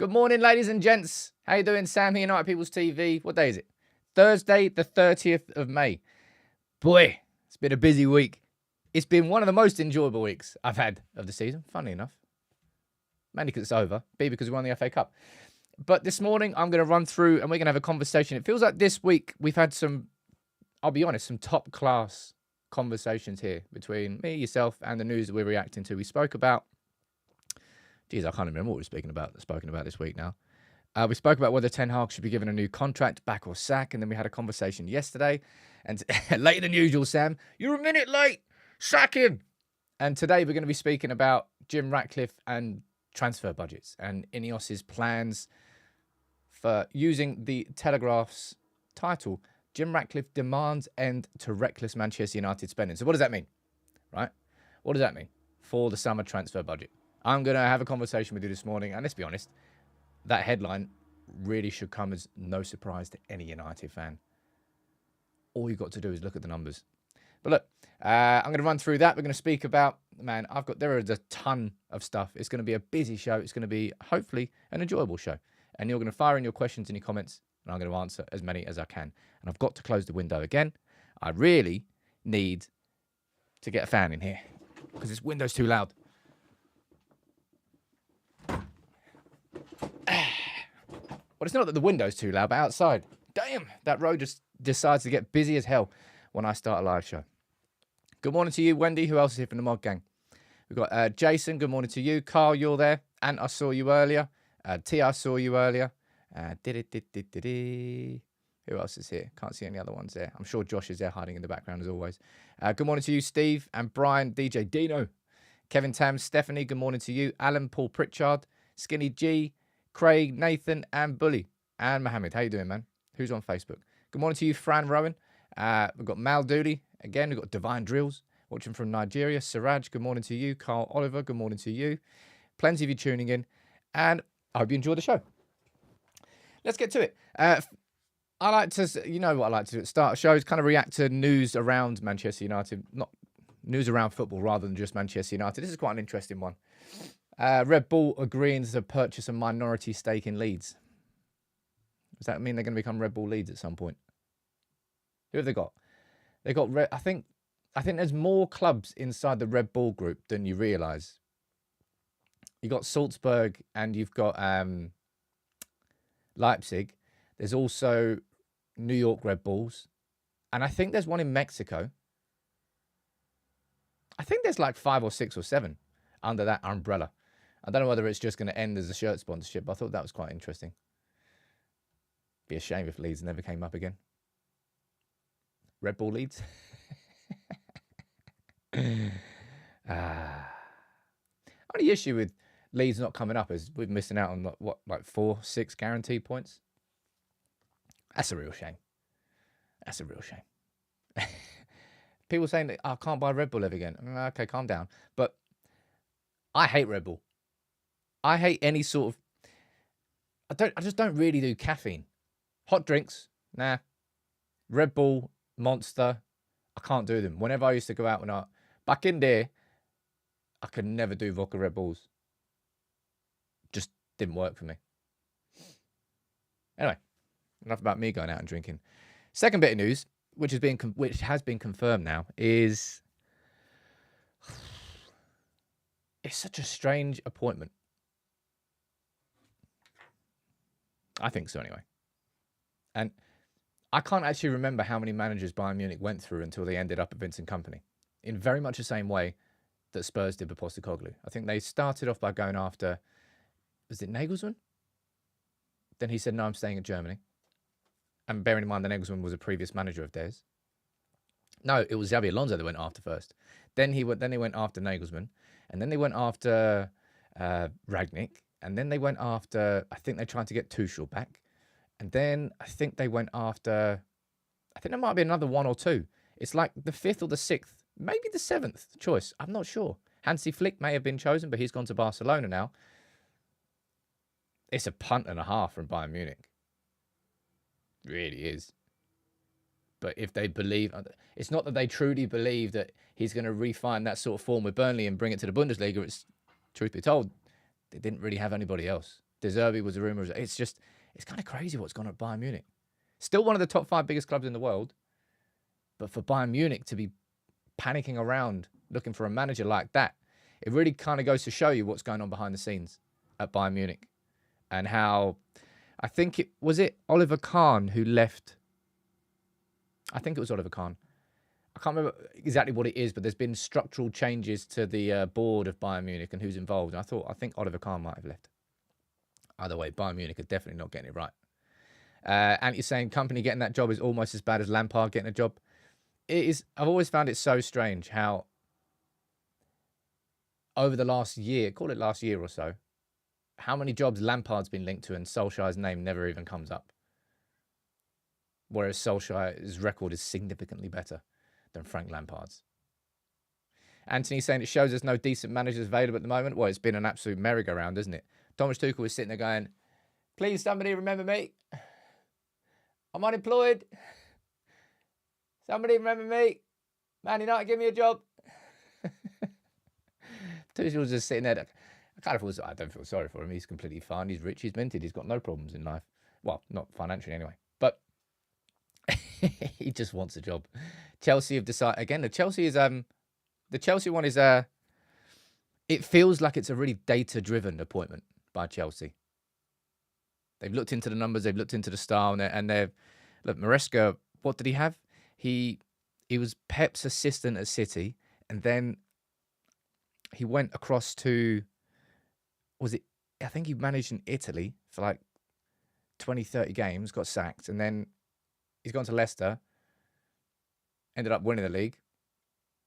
Good morning, ladies and gents. How you doing? Sam here, United People's TV. What day is it? Thursday, the 30th of May. Boy, it's been a busy week. It's been one of the most enjoyable weeks I've had of the season, funnily enough. Mainly because it's over. B, because we won the FA Cup. But this morning, I'm going to run through and we're going to have a conversation. It feels like this week we've had some, I'll be honest, some top-class conversations here between me, yourself, and the news that we're reacting to. We spoke about, geez, I can't remember what we've spoken about this week now. We spoke about whether Ten Hag should be given a new contract, back or sack, and then we had a conversation yesterday. And later than usual, Sam, you're a minute late. Sack him. And today we're going to be speaking about Jim Ratcliffe and transfer budgets and INEOS's plans for using the Telegraph's title, Jim Ratcliffe demands end to reckless Manchester United spending. So what does that mean? Right? What does that mean for the summer transfer budget? I'm going to have a conversation with you this morning. And let's be honest, that headline really should come as no surprise to any United fan. All you've got to do is look at the numbers. But look, I'm going to run through that. We're going to speak about, man, there is a ton of stuff. It's going to be a busy show. It's going to be, hopefully, an enjoyable show. And you're going to fire in your questions and your comments, and I'm going to answer as many as I can. And I've got to close the window again. I really need to get a fan in here because this window's too loud. Well, it's not that the window's too loud, but outside. Damn, that road just decides to get busy as hell when I start a live show. Good morning to you, Wendy. Who else is here from the Mod Gang? We've got Jason. Good morning to you. Carl, you're there. Ant, I saw you earlier. T, I saw you earlier. Who else is here? Can't see any other ones there. I'm sure Josh is there hiding in the background as always. Good morning to you, Steve and Brian, DJ Dino, Kevin Tam, Stephanie. Good morning to you. Alan, Paul Pritchard, Skinny G, Craig, Nathan, and Bully. And Mohammed. How you doing, man? Who's on Facebook? Good morning to you, Fran Rowan. We've got Mal Dooley. Again, we've got Divine Drills watching from Nigeria. Siraj, good morning to you. Carl Oliver, good morning to you. Plenty of you tuning in. And I hope you enjoy the show. Let's get to it. I like to, you know what I like to do at the start of shows, kind of react to news around Manchester United. Not news around football rather than just Manchester United. This is quite an interesting one. Red Bull agreeing to purchase a minority stake in Leeds. Does that mean they're going to become Red Bull Leeds at some point? Who have they got? They got I think there's more clubs inside the Red Bull group than you realise. You got Salzburg and you've got Leipzig. There's also New York Red Bulls, and I think there's one in Mexico. I think there's like 5 or 6 or 7 under that umbrella. I don't know whether it's just going to end as a shirt sponsorship, but I thought that was quite interesting. Be a shame if Leeds never came up again. Red Bull Leeds. Only issue with Leeds not coming up is we're missing out on like 4, 6 guaranteed points. That's a real shame. That's a real shame. People saying that I can't buy Red Bull ever again. Okay, calm down. But I hate Red Bull. I hate any sort of. I just don't really do caffeine. Hot drinks, nah. Red Bull, Monster, I can't do them. Whenever I used to go out back in there, I could never do vodka Red Bulls. Just didn't work for me. Anyway, enough about me going out and drinking. Second bit of news, which has been confirmed now, is it's such a strange appointment. I think so anyway. And I can't actually remember how many managers Bayern Munich went through until they ended up at Vincent Kompany. In very much the same way that Spurs did with Postecoglou. I think they started off by going after, was it Nagelsmann? Then he said, no, I'm staying in Germany. And bearing in mind that Nagelsmann was a previous manager of theirs. No, it was Xabi Alonso they went after first. Then they went after Nagelsmann. And then they went after Ragnick. And then they went after, I think they tried to get Tuchel back. And then I think they went after, I think there might be another 1 or 2. It's like the 5th or the 6th, maybe the 7th choice. I'm not sure. Hansi Flick may have been chosen, but he's gone to Barcelona now. It's a punt and a half from Bayern Munich. It really is. But if they believe, it's not that they truly believe that he's going to refine that sort of form with Burnley and bring it to the Bundesliga. It's, truth be told, they didn't really have anybody else. De Zerbi was a rumour. It's kind of crazy what's gone on at Bayern Munich. Still one of the top 5 biggest clubs in the world. But for Bayern Munich to be panicking around looking for a manager like that, it really kind of goes to show you what's going on behind the scenes at Bayern Munich. And how, I think it was Oliver Kahn who left. I think it was Oliver Kahn. I can't remember exactly what it is, but there's been structural changes to the board of Bayern Munich and who's involved. And I think Oliver Kahn might have left. Either way, Bayern Munich are definitely not getting it right. And you're saying company getting that job is almost as bad as Lampard getting a job. It is. I've always found it so strange how over the last year, call it last year or so, how many jobs Lampard's been linked to and Solskjaer's name never even comes up. Whereas Solskjaer's record is significantly better than Frank Lampard's. Anthony's saying it shows there's no decent managers available at the moment. Well, it's been an absolute merry-go-round, isn't it? Thomas Tuchel was sitting there going, please somebody remember me. I'm unemployed. Somebody remember me. Man United, give me a job. Tuchel was just sitting there. I don't feel sorry for him. He's completely fine. He's rich. He's minted. He's got no problems in life. Well, not financially anyway. But he just wants a job. Chelsea have decided again. The Chelsea one is it feels like it's a really data-driven appointment by Chelsea. They've looked into the numbers. They've looked into the style, and they've look. Maresca, what did he have? He was Pep's assistant at City, and then he went across to. I think he managed in Italy for like 20, 30 games, got sacked, and then he's gone to Leicester, ended up winning the league,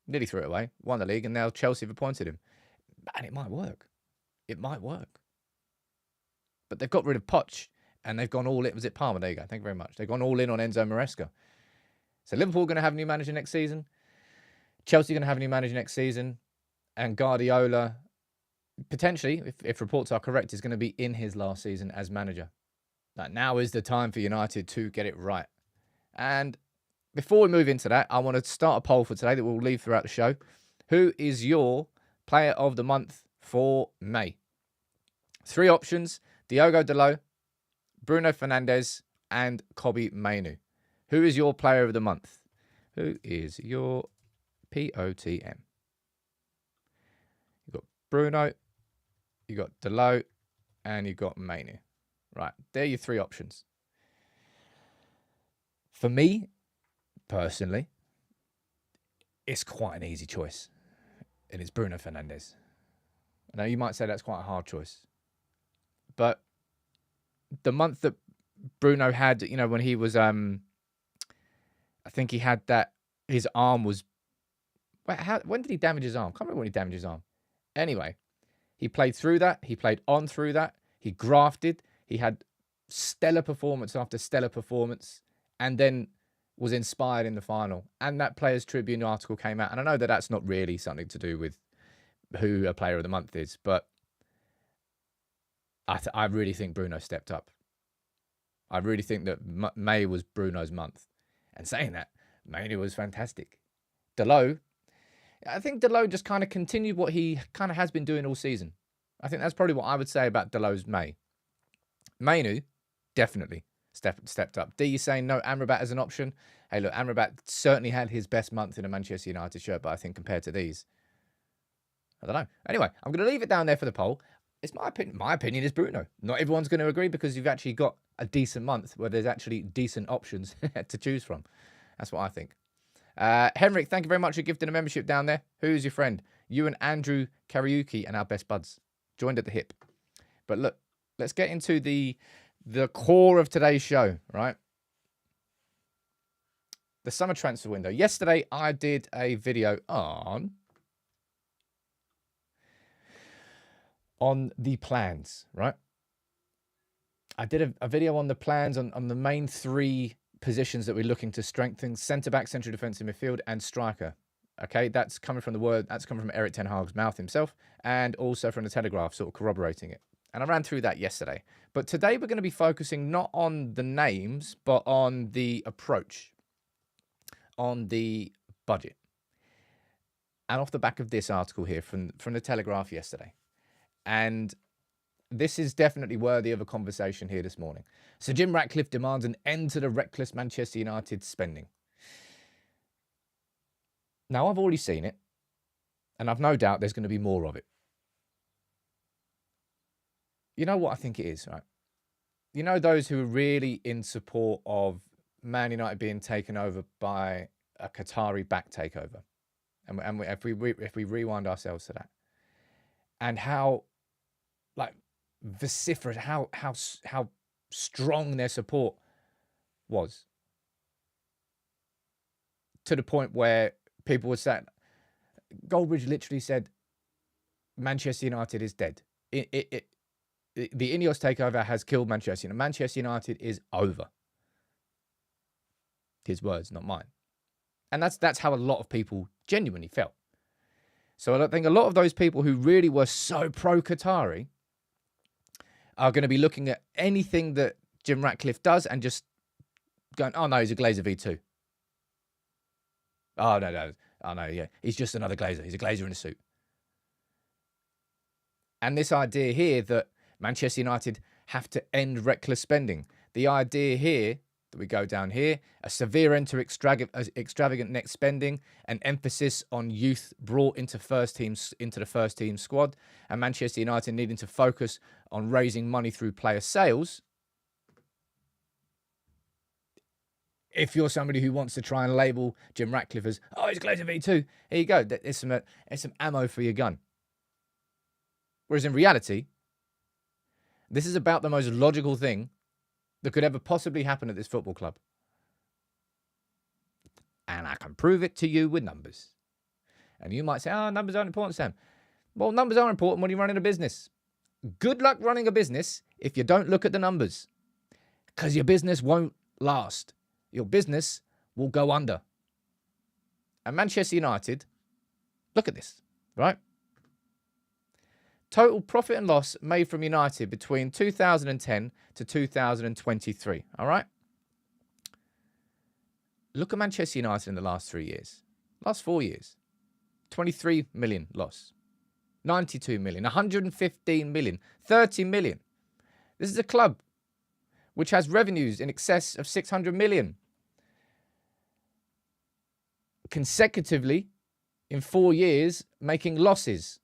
nearly threw it away, won the league, and now Chelsea have appointed him. And it might work. It might work. But they've got rid of Poch, and they've gone all in. Was it Palmer? There you go. Thank you very much. They've gone all in on Enzo Maresca. So Liverpool are going to have a new manager next season. Chelsea are going to have a new manager next season. And Guardiola, potentially, if reports are correct, is going to be in his last season as manager. Like, now is the time for United to get it right. And before we move into that, I want to start a poll for today that we'll leave throughout the show. Who is your player of the month for May? 3 options: Diogo Dalot, Bruno Fernandes, and Kobbie Mainoo. Who is your player of the month? Who is your POTM? You've got Bruno, you've got Dalot, and you've got Mainoo. Right, there are your 3 options. For me, personally, it's quite an easy choice. And it's Bruno Fernandes. I know you might say that's quite a hard choice. But the month that Bruno had, when he was, I think he had that, his arm was, when did he damage his arm? I can't remember when he damaged his arm. Anyway, he played through that. He played on through that. He grafted. He had stellar performance after stellar performance, and then was inspired in the final. And that Players Tribune article came out. And I know that that's not really something to do with who a player of the month is, but I really think Bruno stepped up. I really think that May was Bruno's month. And saying that, Mainoo was fantastic. Dalot, I think Dalot just kind of continued what he kind of has been doing all season. I think that's probably what I would say about Dalot's May. Mainoo, definitely stepped up. D, you saying no Amrabat as an option? Hey, look, Amrabat certainly had his best month in a Manchester United shirt, but I think compared to these, I don't know. Anyway, I'm going to leave it down there for the poll. It's my opinion. My opinion is Bruno. Not everyone's going to agree because you've actually got a decent month where there's actually decent options to choose from. That's what I think. Henrik, thank you very much for gifting a membership down there. Who's your friend? You and Andrew Karaoke and our best buds. Joined at the hip. But look, let's get into the core of today's show, right? The summer transfer window. Yesterday, I did a video on the plans, right? I did a video on the plans on the main 3 positions that we're looking to strengthen: centre-back, central defensive midfield, and striker. Okay, that's coming from Erik ten Hag's mouth himself, and also from the Telegraph, sort of corroborating it. And I ran through that yesterday. But today we're going to be focusing not on the names, but on the approach, on the budget. And off the back of this article here from the Telegraph yesterday. And this is definitely worthy of a conversation here this morning. So Jim Ratcliffe demands an end to the reckless Manchester United spending. Now, I've already seen it, and I've no doubt there's going to be more of it. You know what I think it is, right? You know those who are really in support of Man United being taken over by a Qatari back takeover, and if we rewind ourselves to that, and how like vociferous, how strong their support was, to the point where people were saying, Goldbridge literally said, Manchester United is dead. The INEOS takeover has killed Manchester United. Manchester United is over. His words, not mine. And that's how a lot of people genuinely felt. So I think a lot of those people who really were so pro-Qatari are going to be looking at anything that Jim Ratcliffe does and just going, oh, no, he's a Glazer V2. Oh, no, yeah. He's just another Glazer. He's a Glazer in a suit. And this idea here that Manchester United have to end reckless spending. The idea here that we go down here, a severe end to extravagant net spending, an emphasis on youth brought into the first team squad, and Manchester United needing to focus on raising money through player sales. If you're somebody who wants to try and label Jim Ratcliffe as, oh, he's a Glazer V2, here you go. There's some ammo for your gun. Whereas in reality, this is about the most logical thing that could ever possibly happen at this football club. And I can prove it to you with numbers. And you might say, oh, numbers aren't important, Sam. Well, numbers are important when you're running a business. Good luck running a business if you don't look at the numbers. Because your business won't last. Your business will go under. And Manchester United, look at this, right? Total profit and loss made from United between 2010 to 2023, all right? Look at Manchester United in the last 3 years. Last 4 years. 23 million loss. 92 million. 115 million. 30 million. This is a club which has revenues in excess of 600 million. Consecutively, in 4 years, making losses.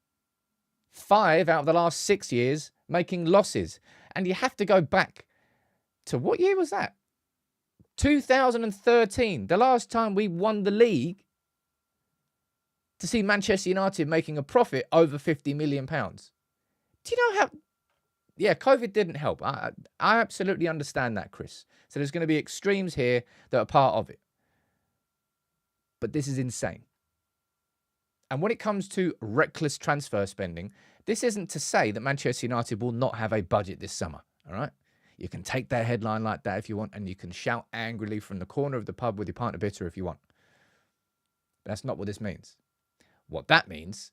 5 out of the last 6 years making losses. And you have to go back to, what year was that? 2013, the last time we won the league, to see Manchester United making a profit over £50 million. Do you know how... Yeah, COVID didn't help. I absolutely understand that, Chris. So there's going to be extremes here that are part of it. But this is insane. And when it comes to reckless transfer spending, this isn't to say that Manchester United will not have a budget this summer, all right? You can take that headline like that if you want, and you can shout angrily from the corner of the pub with your pint of bitter if you want. But that's not what this means. What that means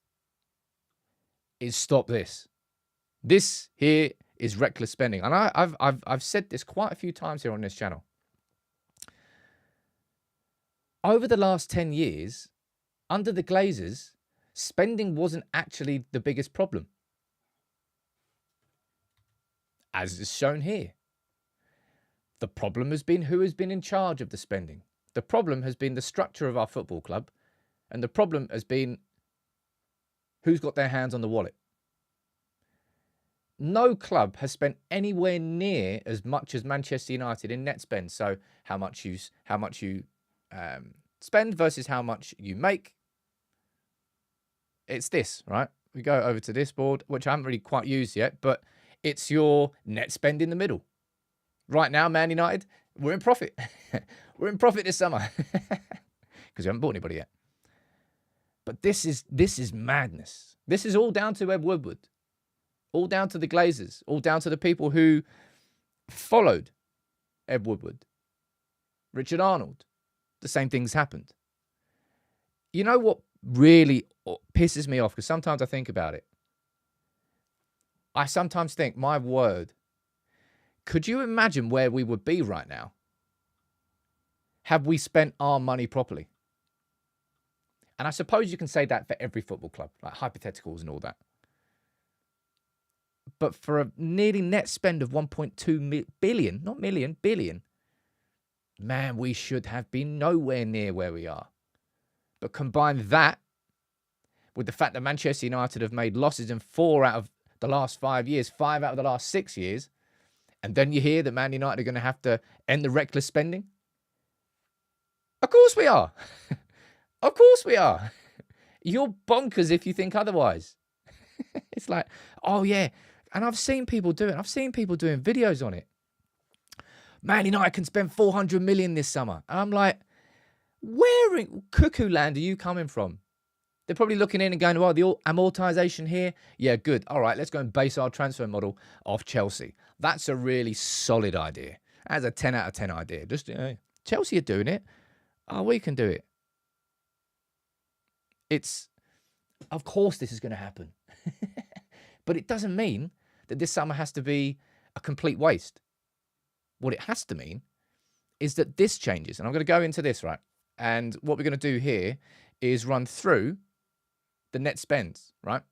is stop this. This here is reckless spending. And I've said this quite a few times here on this channel. Over the last 10 years, under the Glazers, spending wasn't actually the biggest problem, as is shown here. The problem has been who has been in charge of the spending. The problem has been the structure of our football club, and the problem has been who's got their hands on the wallet. No club has spent anywhere near as much as Manchester United in net spend. So how much you spend versus how much you make. It's this, right? We go over to this board, which I haven't really quite used yet, but it's your net spend in the middle. Right now, Man United, we're in profit. We're in profit this summer because we haven't bought anybody yet. But this is madness. This is all down to Ed Woodward, all down to the Glazers, all down to the people who followed Ed Woodward, Richard Arnold. The same things happened. You know what really pisses me off? Because sometimes I think about it. I sometimes think, my word, could you imagine where we would be right now had we spent our money properly? And I suppose you can say that for every football club, like hypotheticals and all that. But for a nearly net spend of 1.2 billion, not million, billion, man, we should have been nowhere near where we are. But combine that with the fact that Manchester United have made losses in 4 out of the last 5 years, 5 out of the last 6 years, and then you hear that Man United are going to have to end the reckless spending. Of course we are. Of course we are. You're bonkers if you think otherwise. It's like, oh yeah. And I've seen people do it. I've seen people doing videos on it. Man United can spend 400 million this summer. And I'm like, where in cuckoo land are you coming from? They're probably looking in and going, well, the amortization here. Yeah, good. All right, let's go and base our transfer model off Chelsea. That's a really solid idea. That's a 10 out of 10 idea. Just Chelsea are doing it. Oh, we can do it. Of course this is going to happen. But it doesn't mean that this summer has to be a complete waste. What it has to mean is that this changes. And I'm going to go into this, right? And what we're going to do here is run through the net spends, right?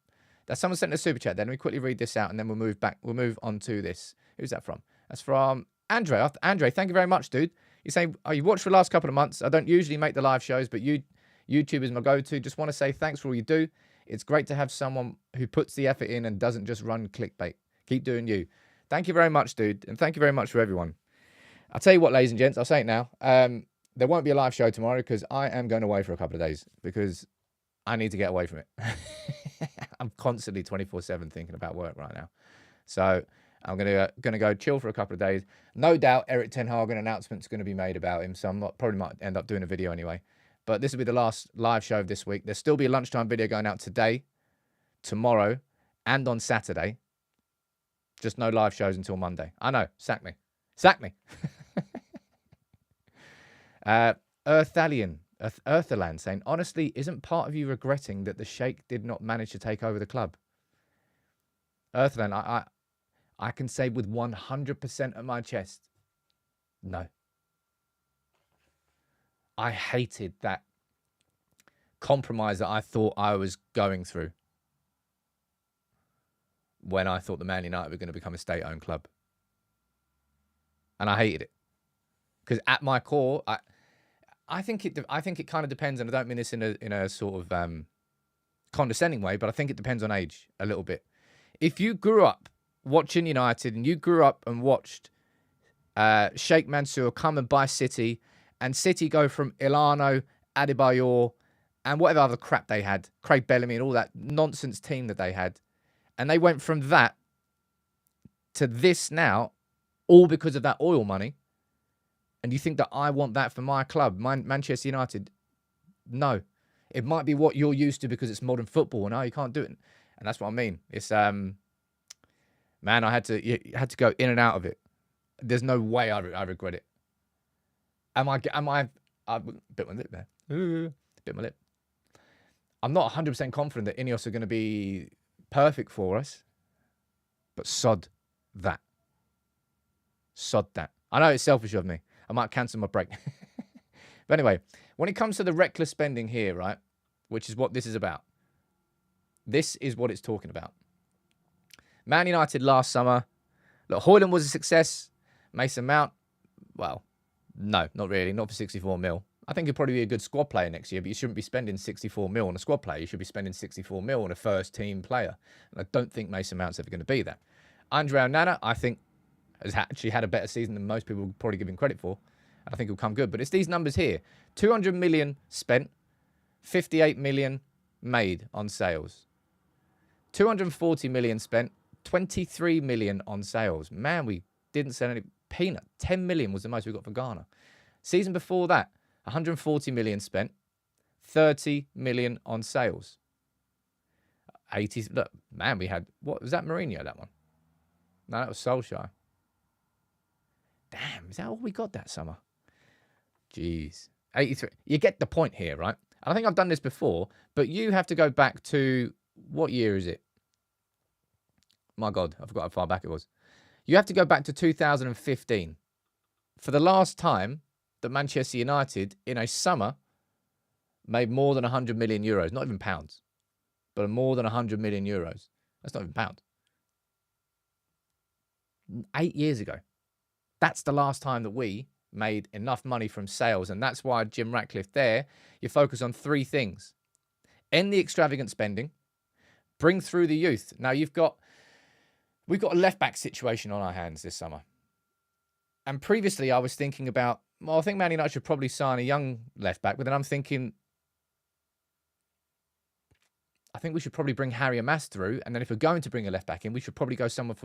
That's someone sent a super chat there. Let me quickly read this out and then we'll move back. We'll move on to this. Who's that from? That's from Andre. Andre, thank you very much, dude. You're saying, oh, you watched for the last couple of months. I don't usually make the live shows, but YouTube is my go-to. Just want to say thanks for all you do. It's great to have someone who puts the effort in and doesn't just run clickbait. Keep doing you. Thank you very much, dude. And thank you very much for everyone. I'll tell you what, ladies and gents, I'll say it now. There won't be a live show tomorrow because I am going away for a couple of days because I need to get away from it. I'm constantly 24/7 thinking about work right now. So I'm gonna go chill for a couple of days. No doubt Eric Ten Hag announcement's going to be made about him. So probably might end up doing a video anyway. But this will be the last live show of this week. There'll still be a lunchtime video going out today, tomorrow, and on Saturday. Just no live shows until Monday. I know. Sack me. Sack me. Earthaland saying, honestly, isn't part of you regretting that the Sheikh did not manage to take over the club? Earthland, I can say with 100% of my chest, no. I hated that compromise that I thought I was going through when I thought the Man United were going to become a state-owned club. And I hated it. Because at my core, I think it kind of depends, and I don't mean this in a sort of condescending way, but I think it depends on age a little bit. If you grew up watching United and you grew up and watched Sheikh Mansour come and buy City, and City go from Ilano, Adebayor, and whatever other crap they had, Craig Bellamy and all that nonsense team that they had, and they went from that to this now, all because of that oil money, and you think that I want that for my club, Manchester United? No. It might be what you're used to because it's modern football, and you can't do it. And that's what I mean. It's man, you had to go in and out of it. There's no way I regret it. Am I bit my lip there. Bit my lip. I'm not 100% confident that INEOS are going to be perfect for us, but sod that. Sod that. I know it's selfish of me. I might cancel my break. But anyway, when it comes to the reckless spending here, right, which is what this is about, this is what it's talking about. Man United last summer, look, Højlund was a success. Mason Mount, well, no, not really. Not for 64 mil. I think he'll probably be a good squad player next year, but you shouldn't be spending 64 mil on a squad player. You should be spending 64 mil on a first-team player. And I don't think Mason Mount's ever going to be that. Andre Onana, I think, has actually had a better season than most people would probably give him credit for. And I think he'll come good. But it's these numbers here. 200 million spent, 58 million made on sales. 240 million spent, 23 million on sales. Man, we didn't sell any peanut. 10 million was the most we got for Ghana. Season before that, 140 million spent, 30 million on sales. 80, look, man, we had, what was that, Mourinho, that one? No, that was Solskjaer. Damn, is that all we got that summer? Jeez. 83. You get the point here, right? I think I've done this before, but you have to go back to, what year is it? My God, I forgot how far back it was. You have to go back to 2015. For the last time that Manchester United, in a summer, made more than 100 million euros. Not even pounds, but more than 100 million euros. That's not even pounds. 8 years ago. That's the last time that we made enough money from sales. And that's why Jim Ratcliffe there, you focus on 3 things. End the extravagant spending, bring through the youth. Now we've got a left back situation on our hands this summer. And previously I was thinking about, well, I think Man United should probably sign a young left back, but then I'm thinking, I think we should probably bring Harry Amas through, and then if we're going to bring a left back in, we should probably go someone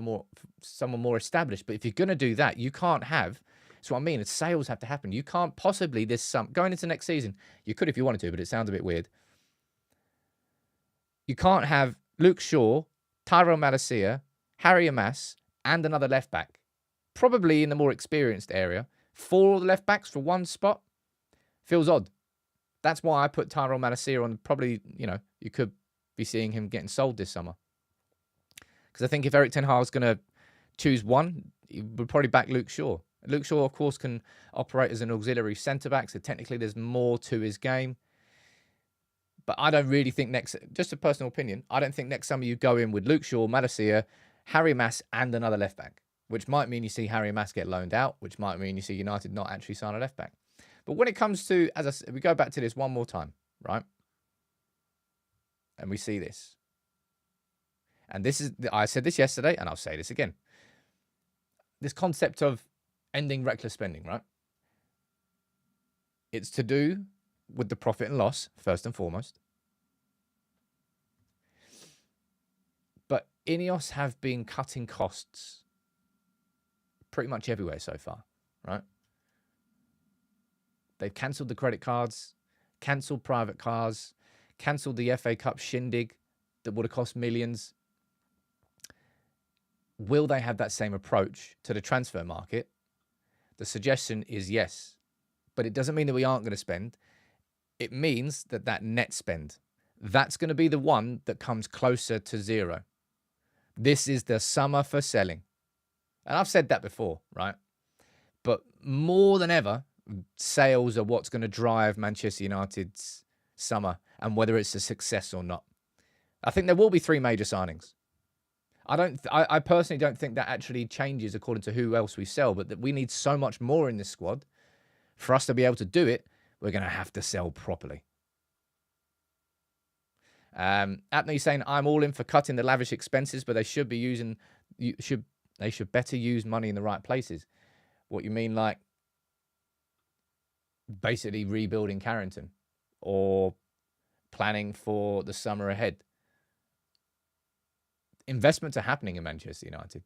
more established. But if you're going to do that, you can't have. That's what I mean. Sales have to happen. You can't possibly going into next season. You could if you wanted to, but it sounds a bit weird. You can't have Luke Shaw, Tyrell Maresca, Harry Amas, and another left back, probably in the more experienced area. 4 left backs for one spot feels odd. That's why I put Tyrell Maresca on. Probably, you could be seeing him getting sold this summer. Because I think if Eric Ten Hag's going to choose one, he would probably back Luke Shaw. Luke Shaw, of course, can operate as an auxiliary centre-back, so technically there's more to his game. But I don't really think just a personal opinion, I don't think next summer you go in with Luke Shaw, Maresca, Harry Amas, and another left-back, which might mean you see Harry Amas get loaned out, which might mean you see United not actually sign a left-back. But when it comes to, as I said, we go back to this one more time, right? And we see this. And I said this yesterday, and I'll say this again. This concept of ending reckless spending, right? It's to do with the profit and loss, first and foremost. But INEOS have been cutting costs pretty much everywhere so far, right? They've cancelled the credit cards, cancelled private cars, cancelled the FA Cup shindig that would have cost millions. Will they have that same approach to the transfer market? The suggestion is yes. But it doesn't mean that we aren't going to spend. It means that net spend, that's going to be the one that comes closer to zero. This is the summer for selling. And I've said that before, right? But more than ever, sales are what's going to drive Manchester United's summer and whether it's a success or not. I think there will be 3 major signings. I personally don't think that actually changes according to who else we sell, but that we need so much more in this squad. For us to be able to do it, we're going to have to sell properly. Apney saying, I'm all in for cutting the lavish expenses, but they should better use money in the right places. What you mean, like basically rebuilding Carrington or planning for the summer ahead? Investments are happening in Manchester United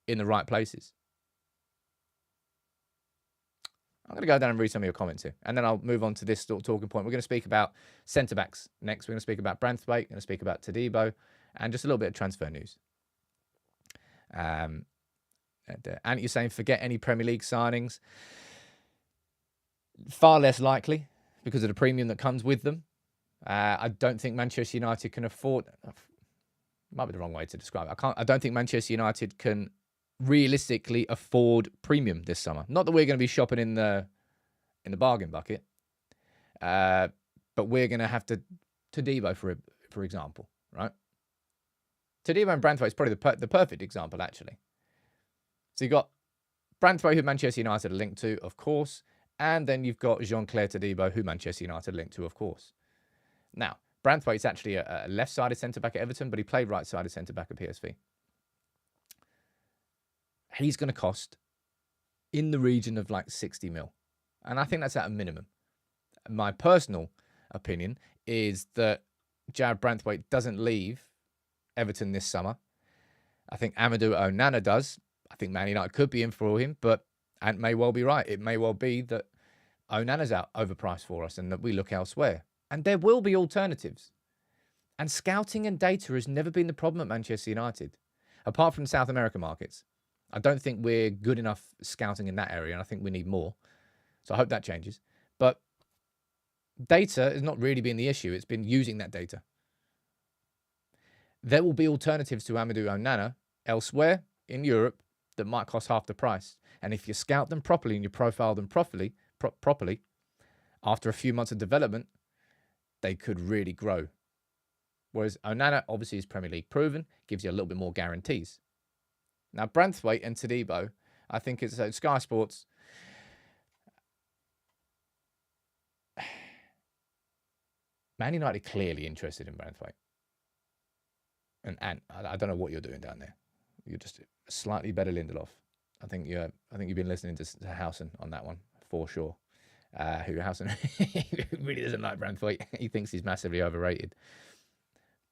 in the right places. I'm going to go down and read some of your comments here, and then I'll move on to this talking point. We're going to speak about centre-backs next. We're going to speak about Branthwaite, we're going to speak about Todibo, and just a little bit of transfer news. And you're saying forget any Premier League signings. Far less likely because of the premium that comes with them. I don't think Manchester United can afford... Might be the wrong way to describe it. I don't think Manchester United can realistically afford premium this summer. Not that we're going to be shopping in the bargain bucket, but we're going to have to Todibo for example, right? Todibo and Branthwaite is probably the perfect example, actually. So you've got Branthwaite, who Manchester United are linked to, of course, and then you've got Jean-Claire Todibo, who Manchester United are linked to, of course. Now, Branthwaite's actually a left-sided centre-back at Everton, but he played right-sided centre-back at PSV. He's going to cost in the region of like 60 mil. And I think that's at a minimum. My personal opinion is that Jared Branthwaite doesn't leave Everton this summer. I think Amadou Onana does. I think Man United could be in for him, but Ant may well be right. It may well be that Onana's overpriced for us and that we look elsewhere. And there will be alternatives. And scouting and data has never been the problem at Manchester United, apart from South American markets. I don't think we're good enough scouting in that area, and I think we need more. So I hope that changes. But data has not really been the issue. It's been using that data. There will be alternatives to Amadou Onana elsewhere in Europe that might cost half the price. And if you scout them properly and you profile them properly, after a few months of development, they could really grow. Whereas Onana obviously is Premier League proven, gives you a little bit more guarantees. Now, Branthwaite and Todibo, I think it's Sky Sports. Man United clearly interested in Branthwaite. And I don't know what you're doing down there. You're just slightly better Lindelof. I think you've been listening to Housen on that one for sure. Who Housen really doesn't like Branthwaite. He thinks he's massively overrated.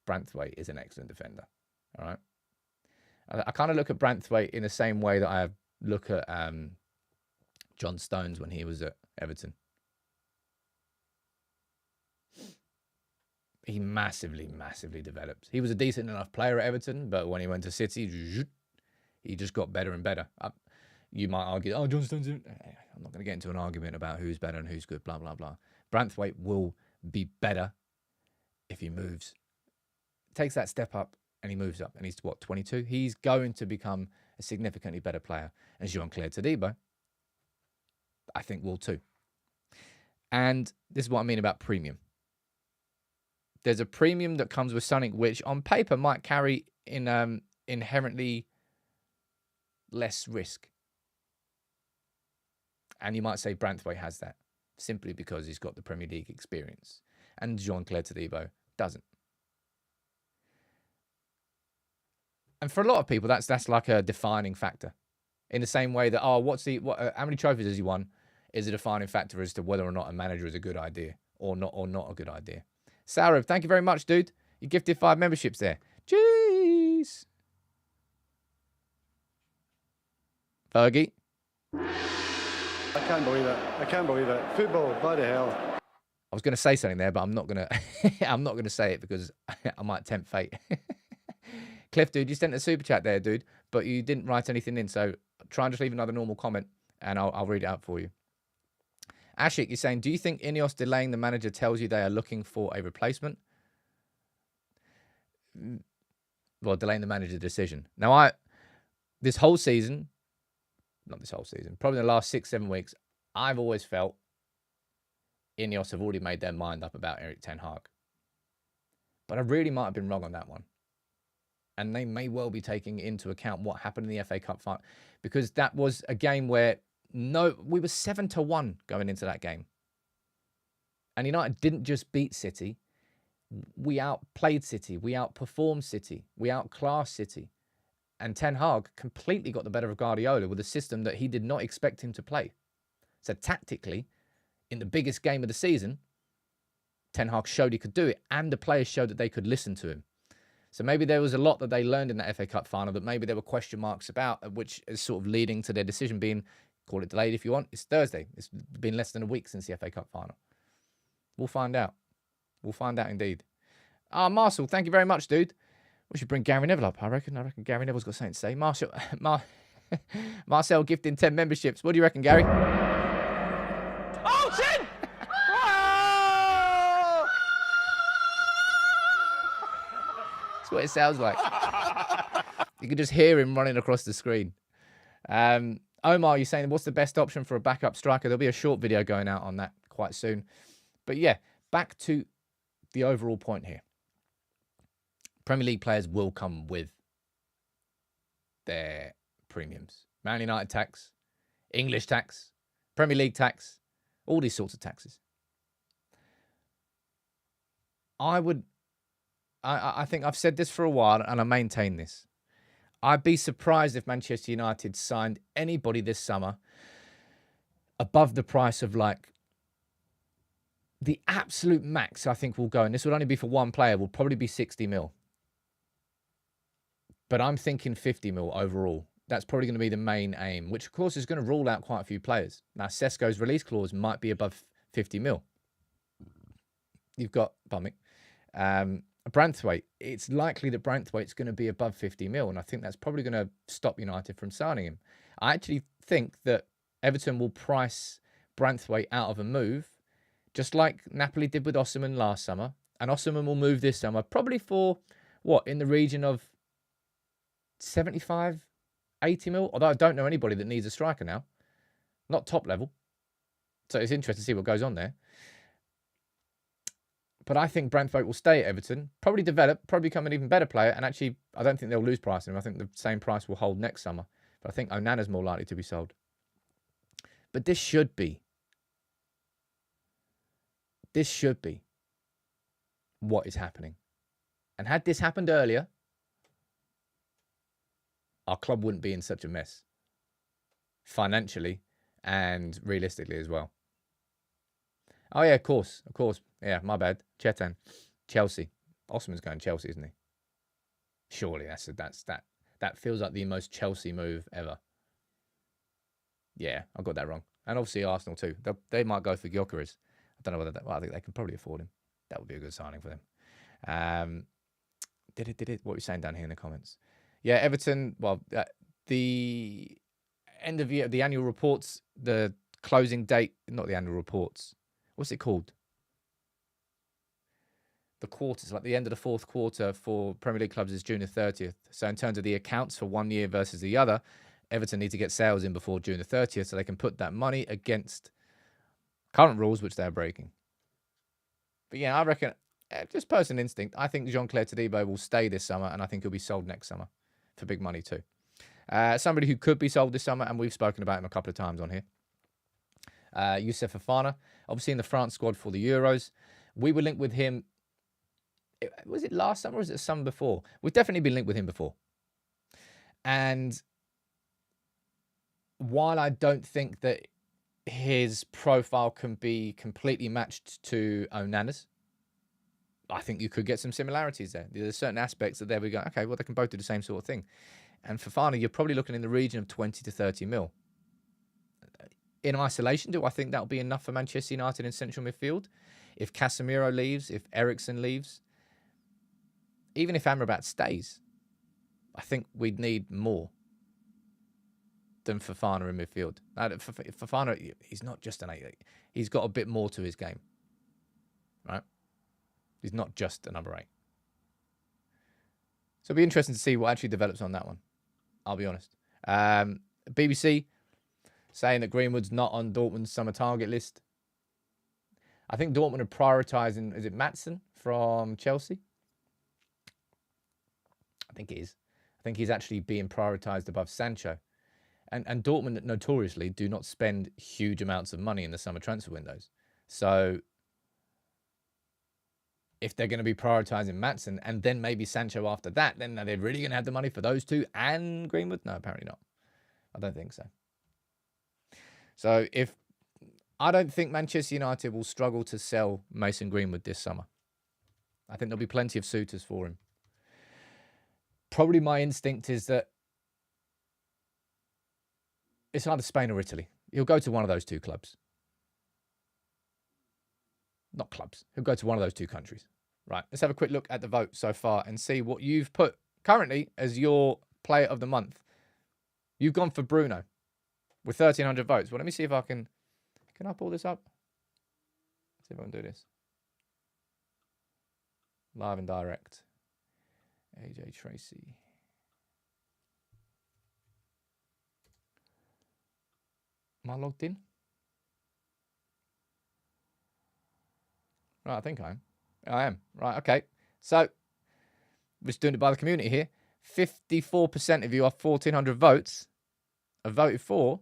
Branthwaite is an excellent defender. All right. I kind of look at Branthwaite in the same way that I look at John Stones when he was at Everton. He massively developed. He was a decent enough player at Everton, but when he went to City, he just got better and better. You might argue, oh, John Stones. I'm not going to get into an argument about who's better and who's good, blah, blah, blah. Branthwaite will be better if he moves. Takes that step up and he moves up. And he's, 22? He's going to become a significantly better player. And Jean-Claire Todibo, I think, will too. And this is what I mean about premium. There's a premium that comes with something which on paper might carry in inherently less risk. And you might say Branthwaite has that simply because he's got the Premier League experience. And Jean-Claire Todibo doesn't. And for a lot of people, that's like a defining factor. In the same way that, how many trophies has he won is a defining factor as to whether or not a manager is a good idea or not a good idea. Sarah, thank you very much, dude. You gifted 5 memberships there. Jeez. Fergie. I can't believe it. I can't believe it. Football, bloody hell. I was going to say something there, but I'm not going to. I'm not going to say it because I might tempt fate. Cliff, dude, you sent a super chat there, dude, but you didn't write anything in. So try and just leave another normal comment, and I'll read it out for you. Ashik, you're saying, do you think INEOS delaying the manager tells you they are looking for a replacement? Well, delaying the manager decision. Now, probably the last 6-7 weeks, I've always felt INEOS have already made their mind up about Erik ten Hag. But I really might have been wrong on that one. And they may well be taking into account what happened in the FA Cup final, because that was a game where we were 7-1 going into that game. And United didn't just beat City. We outplayed City. We outperformed City. We outclassed City. And Ten Hag completely got the better of Guardiola with a system that he did not expect him to play. So tactically, in the biggest game of the season, Ten Hag showed he could do it, and the players showed that they could listen to him. So maybe there was a lot that they learned in that FA Cup final that maybe there were question marks about, which is sort of leading to their decision being, call it delayed if you want. It's Thursday. It's been less than a week since the FA Cup final. We'll find out. We'll find out indeed. Marcel, thank you very much, dude. We should bring Gary Neville up, I reckon. I reckon Gary Neville's got something to say. Marcel gifting 10 memberships. What do you reckon, Gary? Oh, shit! That's what it sounds like. You can just hear him running across the screen. Omar, you're saying, what's the best option for a backup striker? There'll be a short video going out on that quite soon. But yeah, back to the overall point here. Premier League players will come with their premiums. Man United tax, English tax, Premier League tax, all these sorts of taxes. I think I've said this for a while, and I maintain this. I'd be surprised if Manchester United signed anybody this summer above the price of, like, the absolute max I think will go, and this would only be for one player, will probably be 60 mil. But I'm thinking 50 mil overall. That's probably going to be the main aim, which, of course, is going to rule out quite a few players. Now, Sesko's release clause might be above 50 mil. You've got, Branthwaite. It's likely that Branthwaite's going to be above 50 mil, and I think that's probably going to stop United from signing him. I actually think that Everton will price Branthwaite out of a move, just like Napoli did with Osimhen last summer, and Osimhen will move this summer, probably for, in the region of 75, 80 mil, although I don't know anybody that needs a striker now. Not top level. So it's interesting to see what goes on there. But I think Branthwaite will stay at Everton, probably develop, probably become an even better player. And actually, I don't think they'll lose price on him. I think the same price will hold next summer. But I think Onana's more likely to be sold. But this should be what is happening. And had this happened earlier, our club wouldn't be in such a mess. Financially and realistically as well. Oh, yeah, of course. Yeah, my bad. Chetan. Chelsea. Osimhen's going Chelsea, isn't he? Surely that feels like the most Chelsea move ever. Yeah, I got that wrong. And obviously Arsenal too. They might go for Gyökeres. I don't know whether I think they can probably afford him. That would be a good signing for them. Did it? What are you saying down here in the comments? Yeah, Everton. Well, the end of year, the annual reports, the closing date, not the annual reports. What's it called? The quarters, like the end of the fourth quarter for Premier League clubs is June the 30th. So in terms of the accounts for one year versus the other, Everton need to get sales in before June the 30th so they can put that money against current rules, which they're breaking. But yeah, I reckon, just personal instinct, I think Jean-Claire Todibo will stay this summer, and I think he'll be sold next summer for big money too. Somebody who could be sold this summer, and we've spoken about him a couple of times on here. Youssef Fofana, obviously in the France squad for the Euros. We were linked with him. Was it last summer or was it the summer before? We've definitely been linked with him before. And while I don't think that his profile can be completely matched to Onana's, I think you could get some similarities there. There's certain aspects that there we go, okay, well, they can both do the same sort of thing. And Fofana, you're probably looking in the region of 20 to 30 mil. In isolation, do I think that'll be enough for Manchester United in central midfield? If Casemiro leaves, if Eriksen leaves, even if Amrabat stays, I think we'd need more than Fofana in midfield. Fofana, he's not just an 8. He's got a bit more to his game, right? He's not just a number 8. So it'll be interesting to see what actually develops on that one. I'll be honest. BBC saying that Greenwood's not on Dortmund's summer target list. I think Dortmund are prioritising, is it Maatsen from Chelsea? I think it is. I think he's actually being prioritised above Sancho. And Dortmund notoriously do not spend huge amounts of money in the summer transfer windows. So if they're going to be prioritising Maatsen and then maybe Sancho after that, then are they really going to have the money for those two and Greenwood? No, apparently not. I don't think so. So I don't think Manchester United will struggle to sell Mason Greenwood this summer. I think there'll be plenty of suitors for him. Probably my instinct is that it's either Spain or Italy. He'll go to one of those two clubs. Not clubs. He'll go to one of those two countries. Right, let's have a quick look at the vote so far and see what you've put currently as your player of the month. You've gone for Bruno with 1,300 votes. Well, let me see if I can I pull this up? Let's see if I can do this. Live and direct. AJ Tracy. Am I logged in? Right, I think I am. I am. Right, okay. So, we're just doing it by the community here. 54% of you, are 1,400 votes, have voted for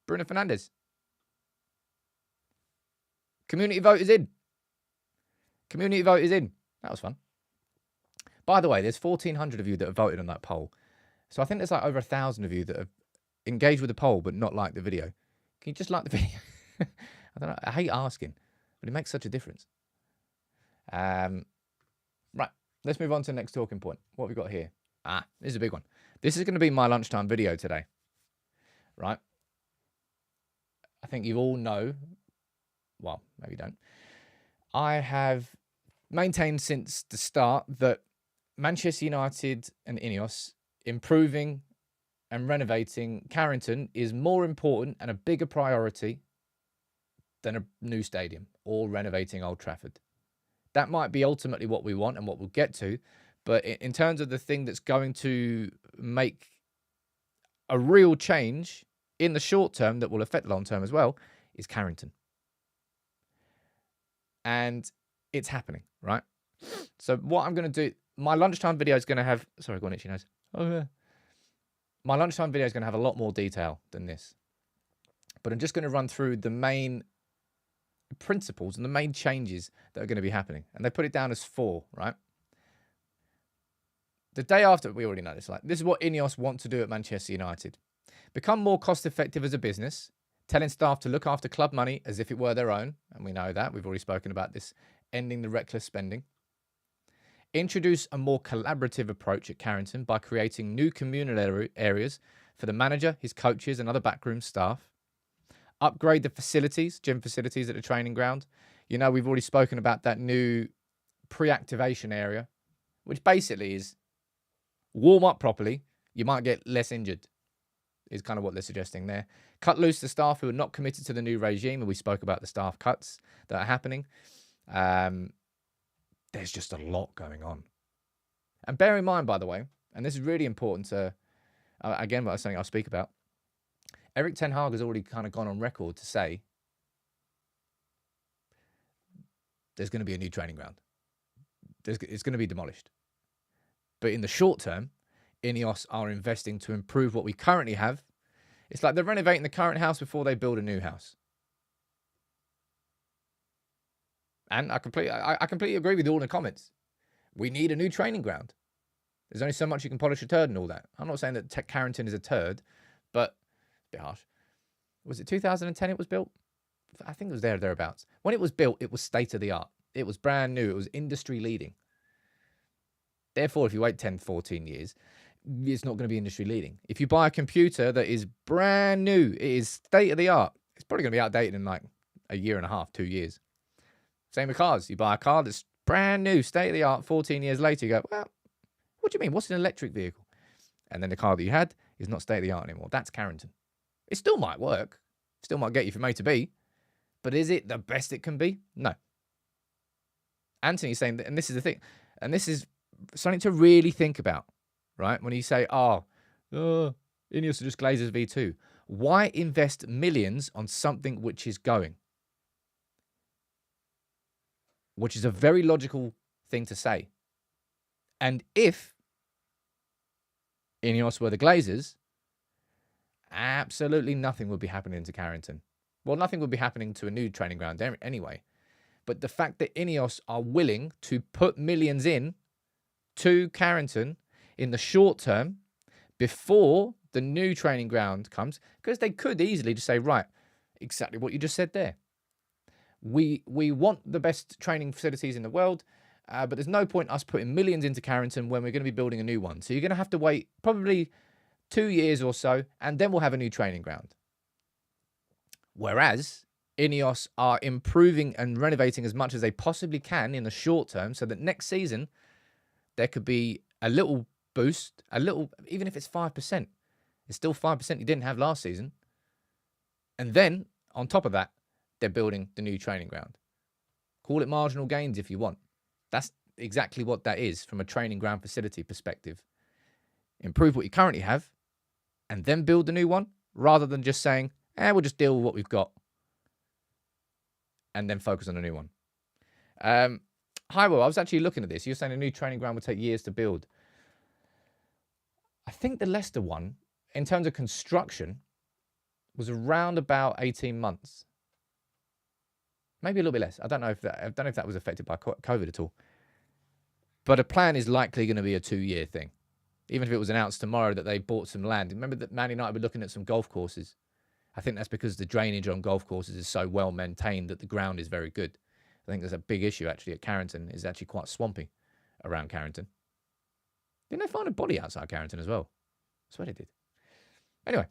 Bruno Fernandes. Community vote is in. Community vote is in. That was fun. By the way, there's 1,400 of you that have voted on that poll. So I think there's like over 1,000 of you that have engaged with the poll but not liked the video. Can you just like the video? I don't know. I hate asking, but it makes such a difference. Right. Let's move on to the next talking point. What have we got here? This is a big one. This is going to be my lunchtime video today. Right. I think you all know. Well, maybe you don't. I have maintained since the start that Manchester United and INEOS improving and renovating Carrington is more important and a bigger priority than a new stadium or renovating Old Trafford. That might be ultimately what we want and what we'll get to, but in terms of the thing that's going to make a real change in the short term that will affect the long term as well is Carrington. And it's happening, right? So what I'm going to do, my lunchtime video is going to have, sorry, go on, itchy nose. Oh, yeah. My lunchtime video is going to have a lot more detail than this. But I'm just going to run through the main principles and the main changes that are going to be happening. And they put it down as 4, right? The day after, we already know this. Like, this is what INEOS want to do at Manchester United. Become more cost effective as a business, telling staff to look after club money as if it were their own. And we know that. We've already spoken about this. Ending the reckless spending. Introduce a more collaborative approach at Carrington by creating new communal areas for the manager, his coaches and other backroom staff. Upgrade the facilities, gym facilities at the training ground. You know, we've already spoken about that new pre-activation area, which basically is warm up properly. You might get less injured, is kind of what they're suggesting there. Cut loose the staff who are not committed to the new regime. And we spoke about the staff cuts that are happening. There's just a lot going on. And bear in mind, by the way, and this is really important to, again, what I was saying I'll speak about, Erik ten Hag has already kind of gone on record to say there's going to be a new training ground. It's going to be demolished. But in the short term, INEOS are investing to improve what we currently have. It's like they're renovating the current house before they build a new house. And I completely agree with all the comments. We need a new training ground. There's only so much you can polish a turd and all that. I'm not saying that Carrington is a turd, but a bit harsh. Was it 2010 it was built? I think it was thereabouts. When it was built, it was state of the art. It was brand new. It was industry leading. Therefore, if you wait 10, 14 years, it's not going to be industry leading. If you buy a computer that is brand new, it is state of the art, it's probably going to be outdated in like a year and a half, 2 years. Same with cars. You buy a car that's brand new, state of the art, 14 years later, you go, well, what do you mean? What's an electric vehicle? And then the car that you had is not state of the art anymore. That's Carrington. It still might work. Still might get you from A to B. But is it the best it can be? No. Anthony's saying that, and this is the thing, and this is something to really think about, right? When you say, INEOS are just Glazers V2. Why invest millions on something which is going? Which is a very logical thing to say. And if INEOS were the Glazers, absolutely nothing would be happening to Carrington. Well, nothing would be happening to a new training ground anyway. But the fact that INEOS are willing to put millions in to Carrington in the short term before the new training ground comes, because they could easily just say, right, exactly what you just said there. We want the best training facilities in the world, but there's no point us putting millions into Carrington when we're going to be building a new one. So you're going to have to wait probably 2 years or so, and then we'll have a new training ground. Whereas INEOS are improving and renovating as much as they possibly can in the short term so that next season there could be a little boost, even if it's 5%. It's still 5% you didn't have last season. And then, on top of that, they're building the new training ground. Call it marginal gains if you want. That's exactly what that is from a training ground facility perspective. Improve what you currently have and then build the new one, rather than just saying, we'll just deal with what we've got and then focus on a new one. Hi, Will, I was actually looking at this. You're saying a new training ground would take years to build. I think the Leicester one, in terms of construction, was around about 18 months. Maybe a little bit less. I don't know if that was affected by COVID at all. But a plan is likely going to be a 2-year thing. Even if it was announced tomorrow that they bought some land. Remember that Man United were looking at some golf courses. I think that's because the drainage on golf courses is so well maintained that the ground is very good. I think there's a big issue actually at Carrington. It's actually quite swampy around Carrington. Didn't they find a body outside Carrington as well? I swear they did. Anyway,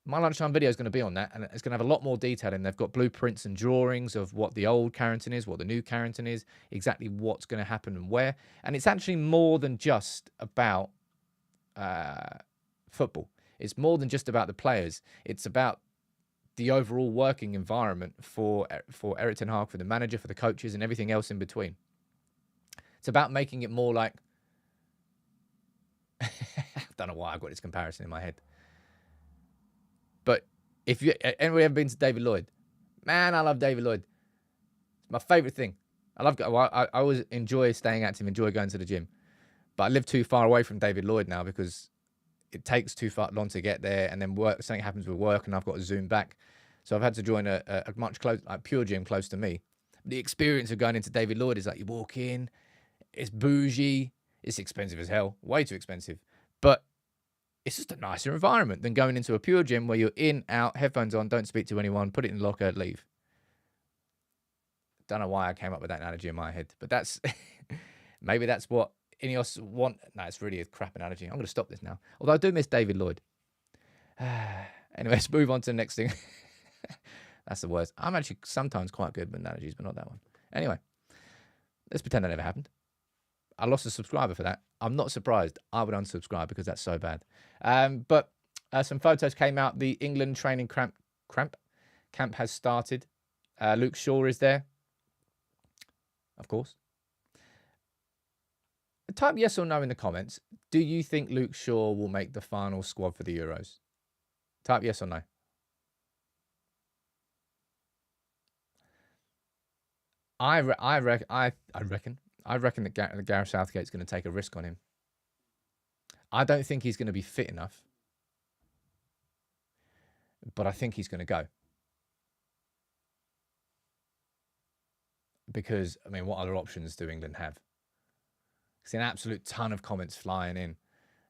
my lunchtime video is going to be on that, and it's going to have a lot more detail in. They've got blueprints and drawings of what the old Carrington is, what the new Carrington is, exactly what's going to happen and where. And it's actually more than just about football. It's more than just about the players. It's about the overall working environment for Erik ten Hag, for the manager, for the coaches, and everything else in between. It's about making it more like... I don't know why I've got this comparison in my head. But if you anybody ever been to David Lloyd? Man, I love David Lloyd. It's my favourite thing. I always enjoy staying active, enjoy going to the gym. But I live too far away from David Lloyd now because it takes too long to get there, and then something happens with work, and I've got to zoom back. So I've had to join a much close, like pure gym close to me. The experience of going into David Lloyd is like you walk in, it's bougie, it's expensive as hell, way too expensive. But it's just a nicer environment than going into a pure gym where you're in, out, headphones on, don't speak to anyone, put it in the locker, leave. Don't know why I came up with that analogy in my head, but that's maybe that's what INEOS want. No, it's really a crap analogy. I'm going to stop this now. Although I do miss David Lloyd. Anyway, let's move on to the next thing. That's the worst. I'm actually sometimes quite good with analogies, but not that one. Anyway, let's pretend that never happened. I lost a subscriber for that. I'm not surprised. I would unsubscribe because that's so bad. But some photos came out. The England training camp has started. Luke Shaw is there, of course. Type yes or no in the comments. Do you think Luke Shaw will make the final squad for the Euros? Type yes or no. I reckon that Gareth Southgate's going to take a risk on him. I don't think he's going to be fit enough, but I think he's going to go. Because, I mean, what other options do England have? It's an absolute ton of comments flying in.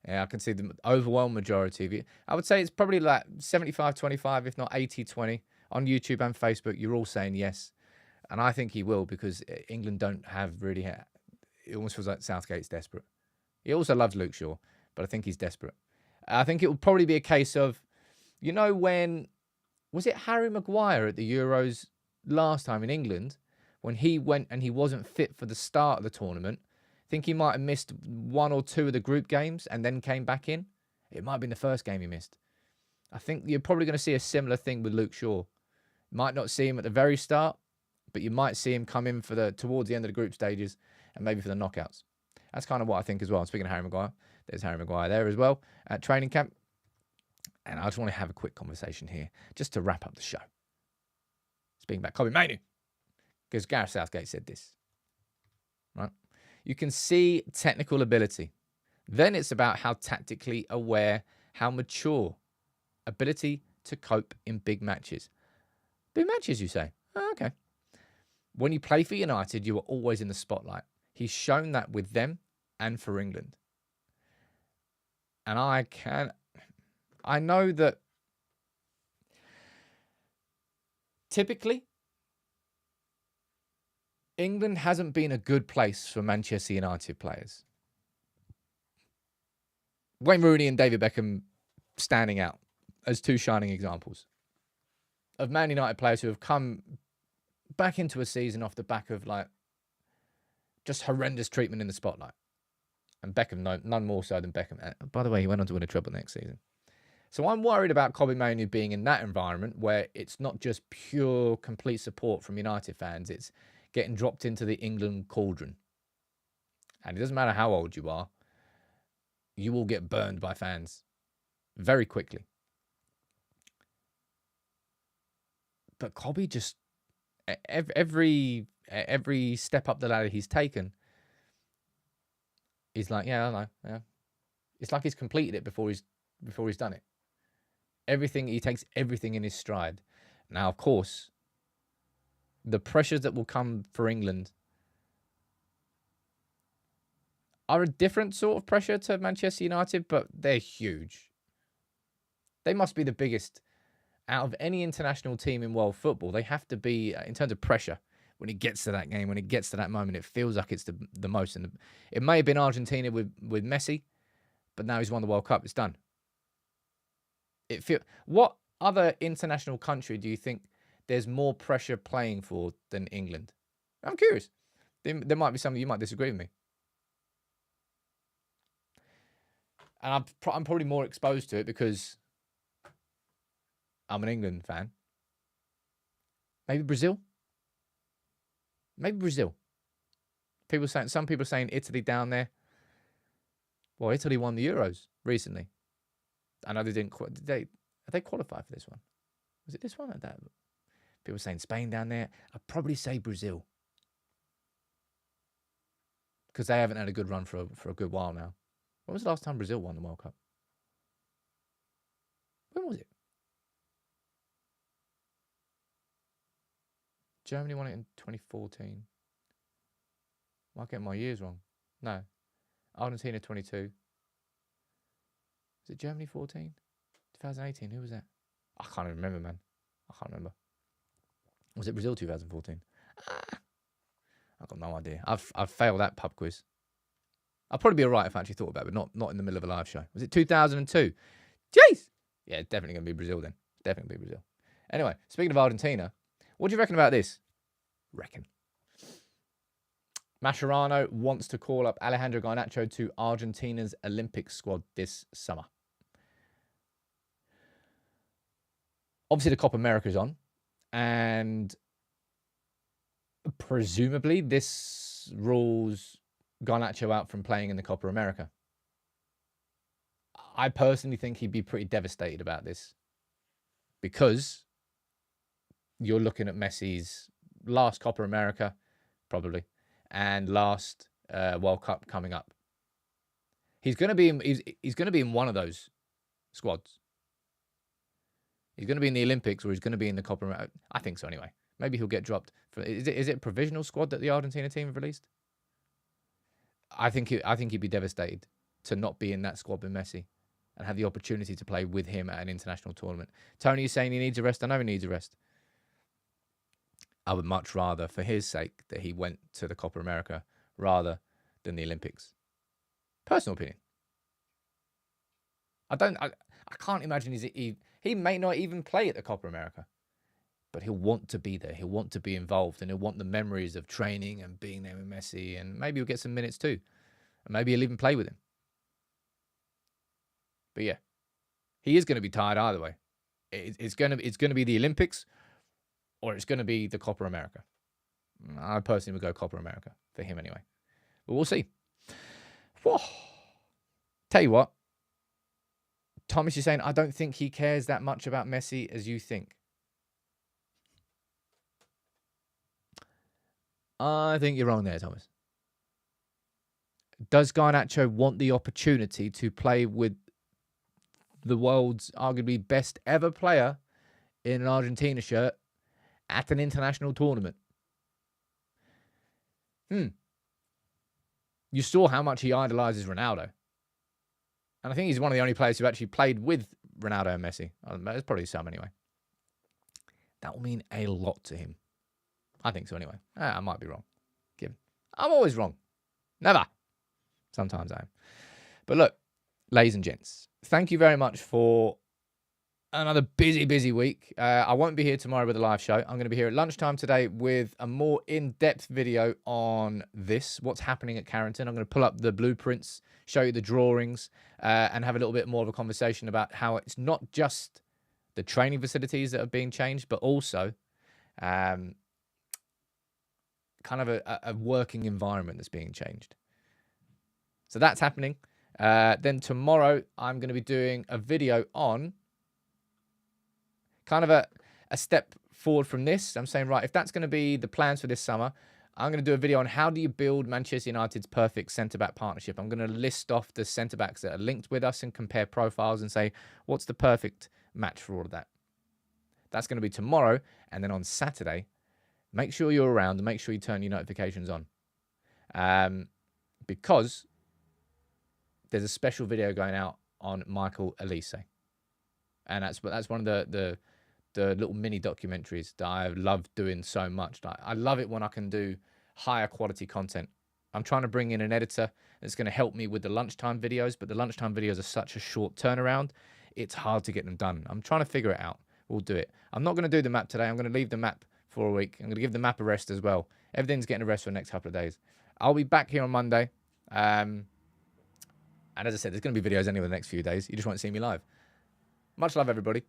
Yeah, I can see the overwhelming majority of you. I would say it's probably like 75-25, if not 80-20. On YouTube and Facebook, you're all saying yes. And I think he will, because England don't have really... It almost feels like Southgate's desperate. He also loves Luke Shaw, but I think he's desperate. I think it will probably be a case of, you know, when... Was it Harry Maguire at the Euros last time in England? When he went and he wasn't fit for the start of the tournament. I think he might have missed one or two of the group games and then came back in. It might have been the first game he missed. I think you're probably going to see a similar thing with Luke Shaw. Might not see him at the very start, but you might see him come in for towards the end of the group stages and maybe for the knockouts. That's kind of what I think as well. Speaking of Harry Maguire, there's Harry Maguire there as well at training camp. And I just want to have a quick conversation here just to wrap up the show. Speaking about Kobbie Mainoo, because Gareth Southgate said this, right? You can see technical ability. Then it's about how tactically aware, how mature, ability to cope in big matches. Big matches, you say? Oh, okay. When you play for United, you are always in the spotlight. He's shown that with them and for England. And I know that typically England hasn't been a good place for Manchester United players. Wayne Rooney and David Beckham standing out as two shining examples of Man United players who have come back into a season off the back of like just horrendous treatment in the spotlight. And Beckham, none more so than Beckham. By the way, he went on to win a treble next season. So I'm worried about Kobbie Mainoo being in that environment where it's not just pure, complete support from United fans. It's getting dropped into the England cauldron. And it doesn't matter how old you are, you will get burned by fans very quickly. But Kobbie just, every step up the ladder he's taken, he's like, yeah, I know, yeah. It's like he's completed it before he's done it. He takes everything in his stride. Now, of course, the pressures that will come for England are a different sort of pressure to Manchester United, but they're huge. They must be the biggest out of any international team in world football. They have to be, in terms of pressure, when it gets to that game, when it gets to that moment, it feels like it's the most. And it may have been Argentina with Messi, but now he's won the World Cup. It's done. What other international country do you think there's more pressure playing for than England? I'm curious. There might be some of you might disagree with me. And I'm probably more exposed to it because I'm an England fan. Maybe Brazil. Some people saying Italy down there. Well, Italy won the Euros recently. I know they didn't. Have they qualified for this one? Was it this one or that? People saying Spain down there. I'd probably say Brazil. because they haven't had a good run for a good while now. When was the last time Brazil won the World Cup? When was it? Germany won it in 2014. Might get my years wrong. No. Argentina 22. Was it Germany 14? 2018. Who was that? I can't even remember, man. I can't remember. Was it Brazil 2014? I've got no idea. I've failed that pub quiz. I'd probably be alright if I actually thought about it, but not in the middle of a live show. Was it 2002? Jeez! Yeah, it's definitely going to be Brazil then. Definitely be Brazil. Anyway, speaking of Argentina, what do you reckon about this? Mascherano wants to call up Alejandro Garnacho to Argentina's Olympic squad this summer. Obviously, the Copa America is on, and presumably this rules Garnacho out from playing in the Copa America. I personally think he'd be pretty devastated about this because you're looking at Messi's last Copa America, probably, and last World Cup coming up. He's going to be in one of those squads. He's going to be in the Olympics or he's going to be in the Copa America. I think so anyway. Maybe he'll get dropped. Is it a provisional squad that the Argentina team have released? I think he'd be devastated to not be in that squad with Messi and have the opportunity to play with him at an international tournament. Tony is saying he needs a rest. I know he needs a rest. I would much rather, for his sake, that he went to the Copa America rather than the Olympics. Personal opinion. I can't imagine he may not even play at the Copa America, but he'll want to be there. He'll want to be involved, and he'll want the memories of training and being there with Messi, and maybe he'll get some minutes too, and maybe he'll even play with him. But yeah, he is going to be tired either way. It's going to be the Olympics, or it's going to be the Copa America. I personally would go Copa America for him anyway, but we'll see. Whoa. Tell you what, Thomas is saying, I don't think he cares that much about Messi as you think. I think you're wrong there, Thomas. Does Garnacho want the opportunity to play with the world's arguably best ever player in an Argentina shirt at an international tournament? You saw how much he idolizes Ronaldo. And I think he's one of the only players who actually played with Ronaldo and Messi. There's probably some anyway. That will mean a lot to him. I think so anyway. I might be wrong. I'm always wrong. Never. Sometimes I am. But look, ladies and gents, thank you very much for another busy week. I won't be here tomorrow with a live show. I'm going to be here at lunchtime today with a more in-depth video on this, what's happening at Carrington. I'm going to pull up the blueprints, show you the drawings, and have a little bit more of a conversation about how it's not just the training facilities that are being changed, but also kind of a working environment that's being changed. So that's happening. Then tomorrow, I'm going to be doing a video on kind of a step forward from this. I'm saying, right, if that's going to be the plans for this summer, I'm going to do a video on how do you build Manchester United's perfect centre-back partnership. I'm going to list off the centre-backs that are linked with us and compare profiles and say, what's the perfect match for all of that? That's going to be tomorrow. And then on Saturday, make sure you're around and make sure you turn your notifications on. Because there's a special video going out on Michael Elise. And that's one of the little mini documentaries that I love doing so much. I love it when I can do higher quality content. I'm trying to bring in an editor that's going to help me with the lunchtime videos, but the lunchtime videos are such a short turnaround. It's hard to get them done. I'm trying to figure it out. We'll do it. I'm not going to do the map today. I'm going to leave the map for a week. I'm going to give the map a rest as well. Everything's getting a rest for the next couple of days. I'll be back here on Monday. And as I said, there's going to be videos anyway the next few days. You just won't see me live. Much love, everybody.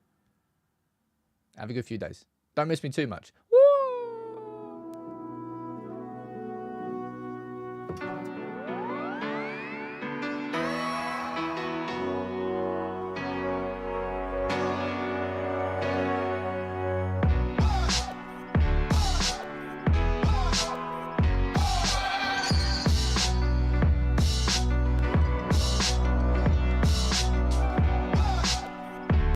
Have a good few days. Don't miss me too much.